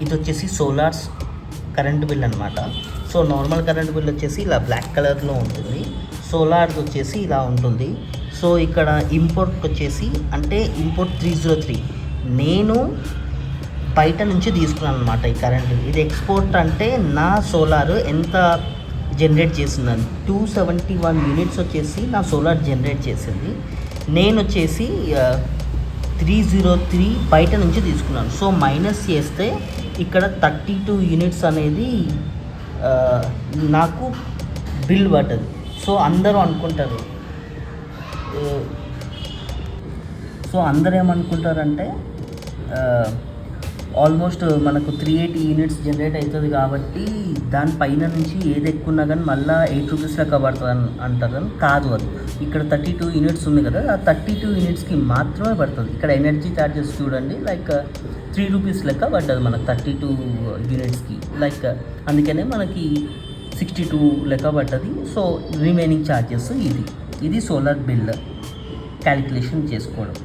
ఇది వచ్చేసి solars current bill అనమాట. సో నార్మల్ కరెంట్ బిల్ వచ్చేసి ఇలా బ్లాక్ కలర్లో ఉంటుంది, సోలార్ది వచ్చేసి ఇలా ఉంటుంది. సో ఇక్కడ ఇంపోర్ట్ వచ్చేసి అంటే ఇంపోర్ట్ 303 నేను బయట నుంచి తీసుకున్నాను అనమాట ఈ కరెంట్. ఇది ఎక్స్పోర్ట్ అంటే నా సోలార్ ఎంత జనరేట్ చేసిందని 271 యూనిట్స్ వచ్చేసి నా సోలార్ జనరేట్ చేసింది. నేను వచ్చేసి 303 బయట నుంచి తీసుకున్నాను. సో మైనస్ చేస్తే ఇక్కడ 32 యూనిట్స్ అనేది నాకు బిల్ పడ్డది. సో అందరూ అనుకుంటారు, అందరూ ఏమనుకుంటారంటే ఆల్మోస్ట్ మనకు 380 యూనిట్స్ జనరేట్ అవుతుంది కాబట్టి దానిపైన నుంచి ఏది ఎక్కున్నా కానీ మళ్ళీ 8 రూపీస్ లెక్క పడుతుంది అంటారు. అని కాదు, అది ఇక్కడ 32 యూనిట్స్ ఉంది కదా, ఆ 32 యూనిట్స్కి మాత్రమే పడుతుంది. ఇక్కడ ఎనర్జీ ఛార్జెస్ చూడండి, లైక్ 3 రూపీస్ లెక్క పడ్డది మనకు 32 యూనిట్స్కి. లైక్ అందుకనే మనకి 62 లెక్క పడ్డది. సో రిమైనింగ్ ఛార్జెస్ ఇది సోలార్ బిల్ క్యాలిక్యులేషన్ చేసుకోవడం.